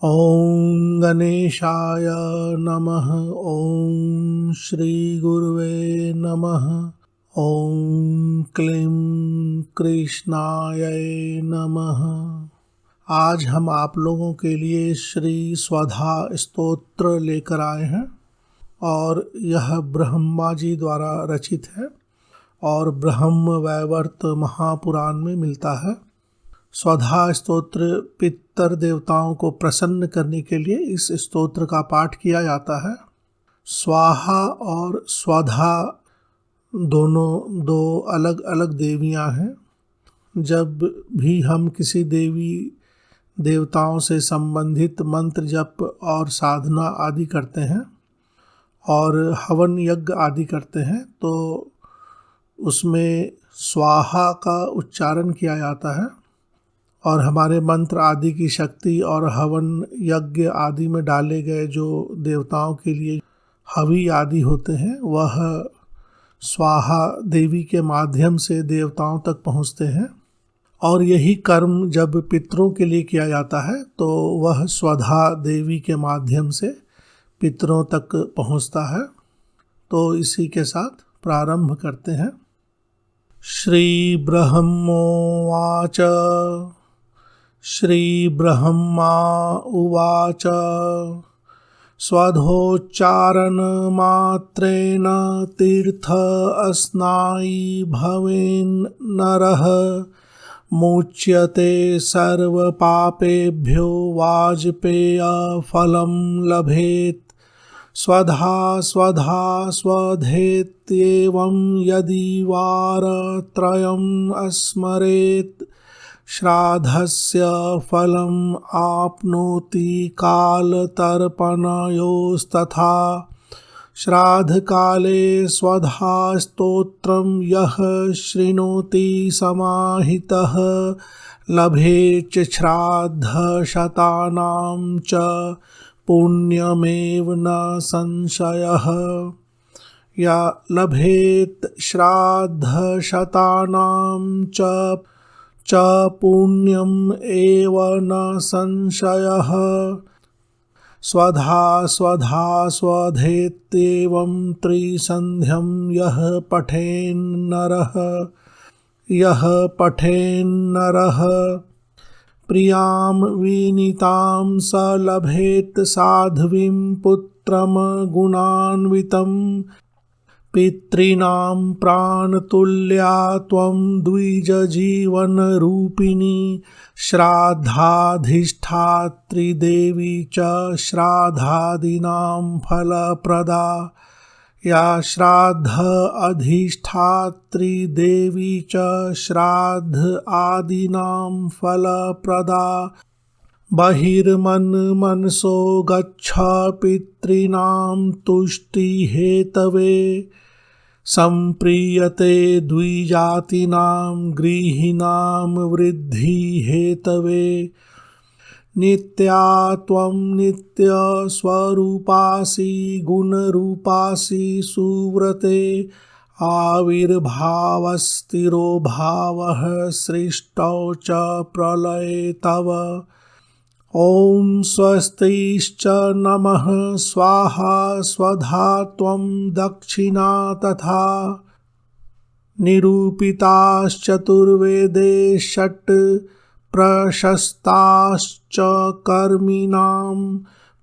ॐ गणेशाय नमः। ॐ श्रीगुरुवे नमः। ॐ क्लीं कृष्णाय नमः। आज हम आप लोगों के लिए श्री स्वधा स्तोत्र लेकर आए हैं और यह ब्रह्मा जी द्वारा रचित है और ब्रह्म वैवर्त महापुराण में मिलता है। स्वधा स्तोत्र पितर देवताओं को प्रसन्न करने के लिए इस स्तोत्र का पाठ किया जाता है। स्वाहा और स्वधा दोनों दो अलग अलग देवियां हैं। जब भी हम किसी देवी देवताओं से संबंधित मंत्र जप और साधना आदि करते हैं और हवन यज्ञ आदि करते हैं तो उसमें स्वाहा का उच्चारण किया जाता है और हमारे मंत्र आदि की शक्ति और हवन यज्ञ आदि में डाले गए जो देवताओं के लिए हवि आदि होते हैं वह स्वाहा देवी के माध्यम से देवताओं तक पहुँचते हैं और यही कर्म जब पितरों के लिए किया जाता है तो वह स्वधा देवी के माध्यम से पितरों तक पहुँचता है। तो इसी के साथ प्रारंभ करते हैं। श्री ब्रह्मोवाच श्री ब्रह्मा उवाच स्वधोच्चारण मात्रेण तीर्थ अस्नायी भवेन् नरः मुच्यते सर्वपापेभ्यो वाजपेय फलं लभेत्। स्वधा स्वधा स्वधेत्येवं यदि वारत्रयम् अस्मरेत् श्राद्धस्य फलम् आप्नोति कालतर्पणयोस्तथा। श्राद्धकाले स्वधा स्तोत्रं यः शृणोति समाहितः लभेत् श्राद्धशतानां च पुण्यमेव न संशयः। या लभेत् श्राद्धशतानां च पुण्यम् एव न संशयः। स्वधा स्वधा स्वधेत्येवं त्रिसन्ध्यं यः पठेन्नरः प्रियां विनीतां स लभेत् साध्वीं पुत्रं गुणान्वितं। पितॄणां प्राणतुल्या त्वं द्विजजीवनरूपिणी श्राद्धाधिष्ठात्री देवी च श्राद्धादीनां फलप्रदा। या श्राद्ध अधिष्ठात्री देवी च श्राद्ध आदीनां फलप्रदा। बहिर्मनसो गच्छ पितॄणां तुष्टिहेतवे सम्प्रीयते द्विजातीनां गृहीणां वृद्धिहेतवे। नित्या त्वं नित्यस्वरूपासि गुणरूपासि सुव्रते आविर्भावस्थिरो भावः सृष्टौ च प्रलये तव। ॐ स्वस्तिश्च नमः स्वाहा स्वधा त्वं दक्षिणा तथा। निरूपिताश्चतुर्वेदे षट् प्रशस्ताश्च कर्मिणां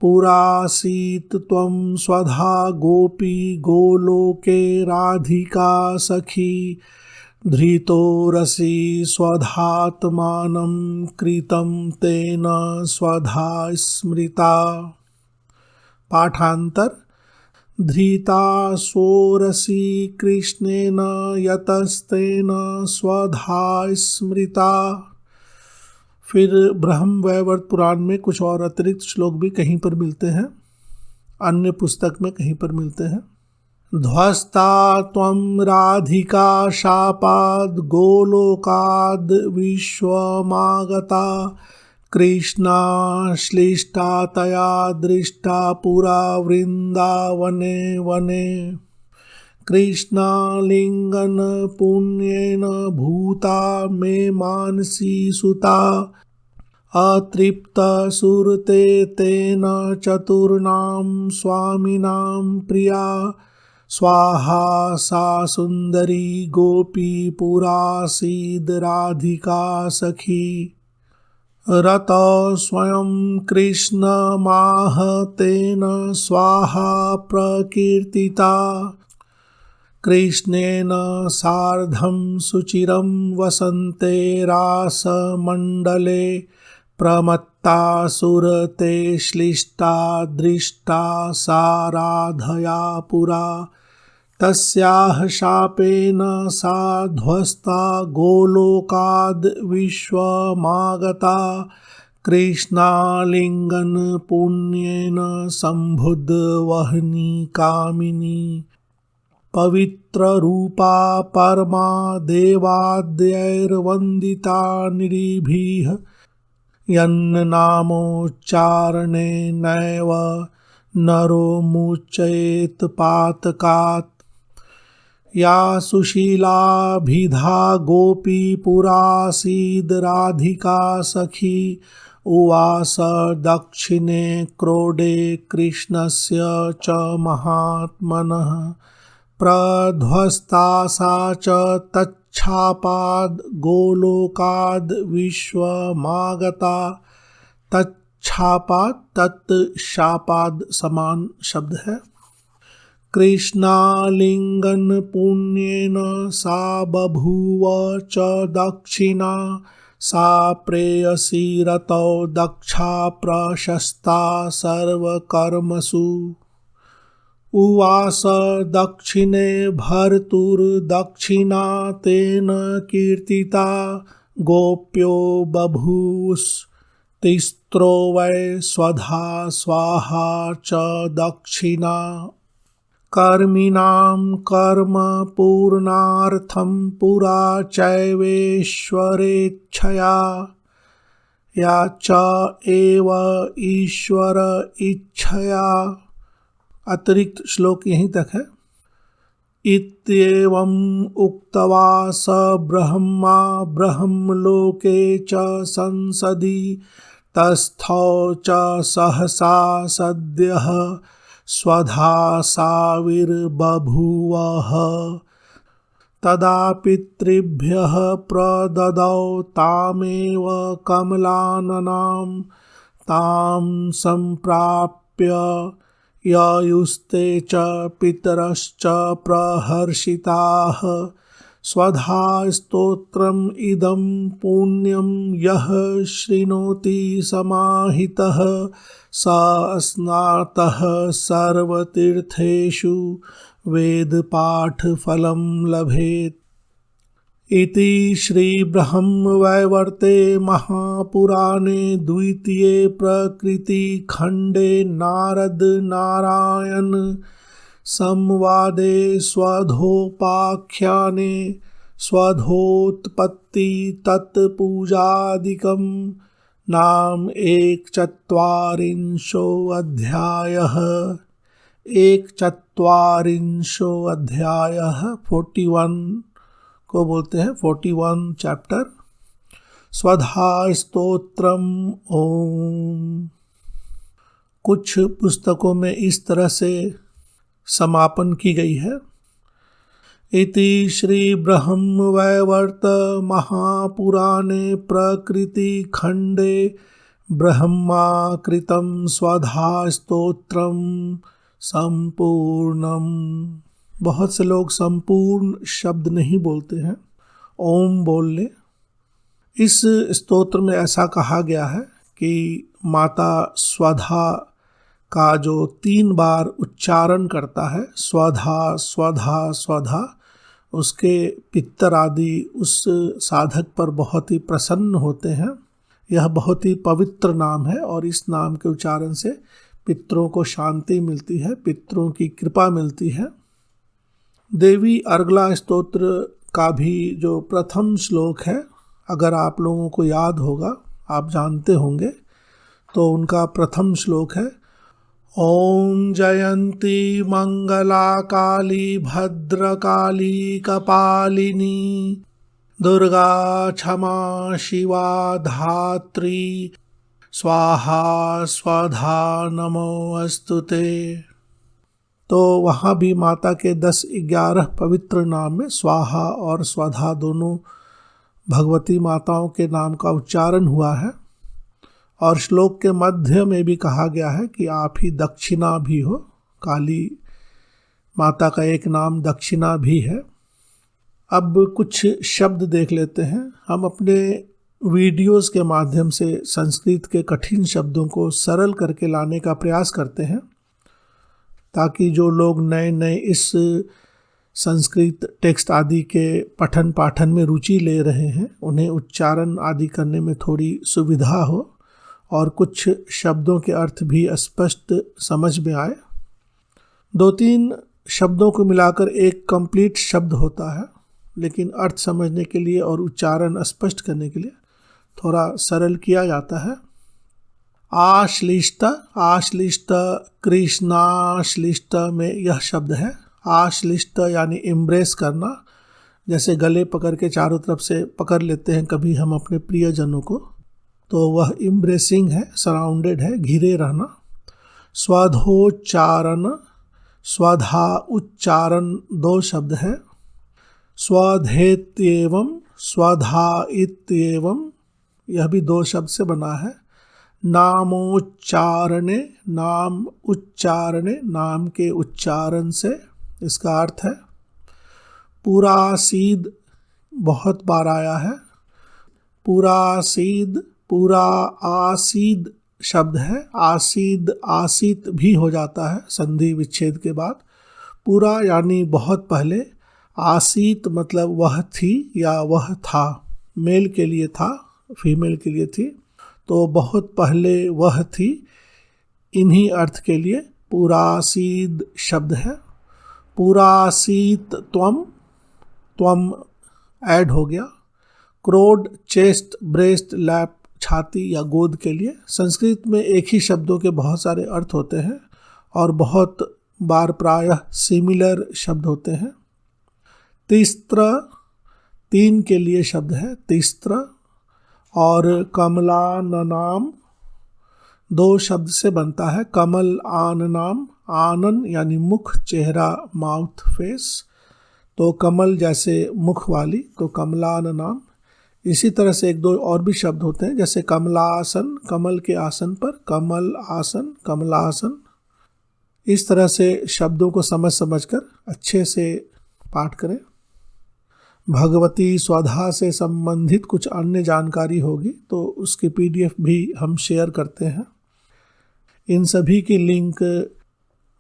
पुरासीत् त्वं स्वधा गोपी गोलोके राधिका सखी। धृतोरसि स्वधात्मानं कृतं तेन स्वधा स्मृता। पाठांतर। धृतासोरसि कृष्णेन यतस्तेन स्वधा स्मृता। फिर ब्रह्म वैवर्त पुराण में कुछ और अतिरिक्त श्लोक भी कहीं पर मिलते हैं, अन्य पुस्तक में कहीं पर मिलते हैं। ध्वस्ता त्वं राधिका शापाद् गोलोकाद् विश्वमागता। कृष्णाश्लिष्टा तया दृष्टा पुरा वृन्दावने वने। कृष्णालिङ्गन पुण्येन भूता मे मानसी सुता। अतृप्तसुरते तेन चतुर्णां स्वामिनां प्रिया स्वाहा सा सुंदरी गोपीपुरासीद राधिका सखी। रत स्वयं कृष्णमाह तेन स्वाहा प्रकीर्तिता कृष्णेन सार्धं सुचिरं वसन्ते रासमण्डले प्रमत्ता सुरते श्लिष्टा दृष्टा सा राधया पुरा तस्याः शापेन सा ध्वस्ता गोलोकाद् विश्वमागता कृष्णालिङ्गन पुण्येन सम्बुद्धवह्नि कामिनी पवित्ररूपा परमा देवाद्यैर्वन्दिता निरिभिः यन्नामोच्चारणेनैव नरो मुच्येत पातकात् या सुशीलाभिधा गोपीपुरासीद राधिका सखी उवास दक्षिणे क्रोडे कृष्णस्य च महात्मनः प्रध्वस्ता सा च तच्छापाद् गोलोकाद् विश्वमागता। तच्छापाद तत्शापाद समान शब्द है। कृष्णालिंगन पुण्येन सा बभूव च दक्षिणा सा प्रेयसी रतौ दक्षा प्रशस्ता सर्वकर्मसु उवास दक्षिणे भर्तुर्दक्षिणा तेन कीर्तिता गोप्यो बभूस्तिस्रो वै स्वधा स्वाहा च दक्षिणा कर्मिणां कर्म पूर्णार्थं पुरा चैवेश्वरेच्छया या च एव ईश्वर इच्छया। अतिरिक्त श्लोक यहीं तक है। इत्येवम् उक्त्वा स ब्रह्मा ब्रह्मलोके च संसदि तस्थौ च सहसा सद्यः स्वधा साविर्बभूवः तदा पितृभ्यः प्रददौ तामेव कमलाननां तां सम्प्राप्य ययुस्ते च पितरश्च प्रहर्षिताः स्वधा स्तोत्रम् इदं पुण्यं यः शृणोति समाहितः स स्नातः सर्वतीर्थेषु वेदपाठफलं लभेत्। इति श्रीब्रह्मवैवर्ते महापुराणे द्वितीये प्रकृतिखण्डे नारद नारायण संवादे स्वधोपाख्याने स्वधोत्पत्ति तत्पूजादिकं नाम 141 अध्यायः 41 को बोलते हैं 41 चैप्टर। स्वधा स्तोत्रम ओम। कुछ पुस्तकों में इस तरह से समापन की गई है। इति श्री ब्रह्मवैवर्त महापुराणे प्रकृति खंडे ब्रह्माकृतं स्वधा स्तोत्रम संपूर्णम। बहुत से लोग संपूर्ण शब्द नहीं बोलते हैं, ओम बोल ले। इस स्तोत्र में ऐसा कहा गया है कि माता स्वधा का जो 3 बार उच्चारण करता है, स्वधा स्वधा स्वधा, उसके पितर आदि उस साधक पर बहुत ही प्रसन्न होते हैं। यह बहुत ही पवित्र नाम है और इस नाम के उच्चारण से पितरों को शांति मिलती है, पितरों की कृपा मिलती है। देवी अर्गला स्तोत्र का भी जो प्रथम श्लोक है, अगर आप लोगों को याद होगा, आप जानते होंगे, तो उनका प्रथम श्लोक है ओम जयंती मंगला काली भद्रकाली कपालिनी दुर्गा क्षमा शिवा धात्री स्वाहा स्वधा नमोऽस्तुते। तो वहाँ भी माता के 10-11 पवित्र नाम में स्वाहा और स्वधा दोनों भगवती माताओं के नाम का उच्चारण हुआ है। और श्लोक के मध्य में भी कहा गया है कि आप ही दक्षिणा भी हो। काली माता का एक नाम दक्षिणा भी है। अब कुछ शब्द देख लेते हैं। हम अपने वीडियोस के माध्यम से संस्कृत के कठिन शब्दों को सरल करके लाने का प्रयास करते हैं, ताकि जो लोग नए नए इस संस्कृत टेक्स्ट आदि के पठन पाठन में रुचि ले रहे हैं उन्हें उच्चारण आदि करने में थोड़ी सुविधा हो और कुछ शब्दों के अर्थ भी स्पष्ट समझ में आए। 2-3 शब्दों को मिलाकर एक कंप्लीट शब्द होता है, लेकिन अर्थ समझने के लिए और उच्चारण स्पष्ट करने के लिए थोड़ा सरल किया जाता है। आश्लिष्ट, आश्लिष्ट, कृष्णाश्लिष्ट में यह शब्द है। आश्लिष्ट यानी एम्ब्रेस करना, जैसे गले पकड़ के चारों तरफ से पकड़ लेते हैं कभी हम अपने प्रियजनों को, तो वह एम्ब्रेसिंग है, सराउंडेड है, घिरे रहना। स्वधोच्चारण, स्वधा उच्चारण 2 शब्द है। स्वधेत्येवं, स्वधा इत्येवं, यह भी 2 शब्द से बना है। नामोच्चारणे, नाम उच्चारणे, नाम के उच्चारण से, इसका अर्थ है। पुरासीद बहुत बार आया है। पुरासीद, पूरा आसीद शब्द है। आसीद आसीत भी हो जाता है संधि विच्छेद के बाद। पूरा यानी बहुत पहले, आसीत मतलब वह थी या वह था, मेल के लिए था, फीमेल के लिए थी, तो बहुत पहले वह थी। इन्हीं अर्थ के लिए पुरासीद शब्द है। पुरासीत त्वम, त्वम ऐड हो गया। क्रोड चेस्ट, ब्रेस्ट, लैप, छाती या गोद के लिए। संस्कृत में एक ही शब्दों के बहुत सारे अर्थ होते हैं और बहुत बार प्रायः सिमिलर शब्द होते हैं। तिस्त्र, 3 के लिए शब्द है तिस्त्र। और कमलाननाम 2 शब्द से बनता है। कमल आननाम, आनन यानी मुख, चेहरा, माउथ, फेस, तो कमल जैसे मुख वाली, तो कमलाननाम। इसी तरह से 1-2 और भी शब्द होते हैं, जैसे कमलासन, कमल के आसन पर, कमल आसन, कमलासन। इस तरह से शब्दों को समझ समझकर अच्छे से पाठ करें। भगवती स्वधा से संबंधित कुछ अन्य जानकारी होगी तो उसकी PDF भी हम शेयर करते हैं। इन सभी की लिंक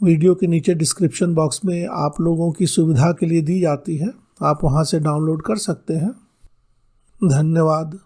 वीडियो के नीचे डिस्क्रिप्शन बॉक्स में आप लोगों की सुविधा के लिए दी जाती है, आप वहां से डाउनलोड कर सकते हैं। धन्यवाद।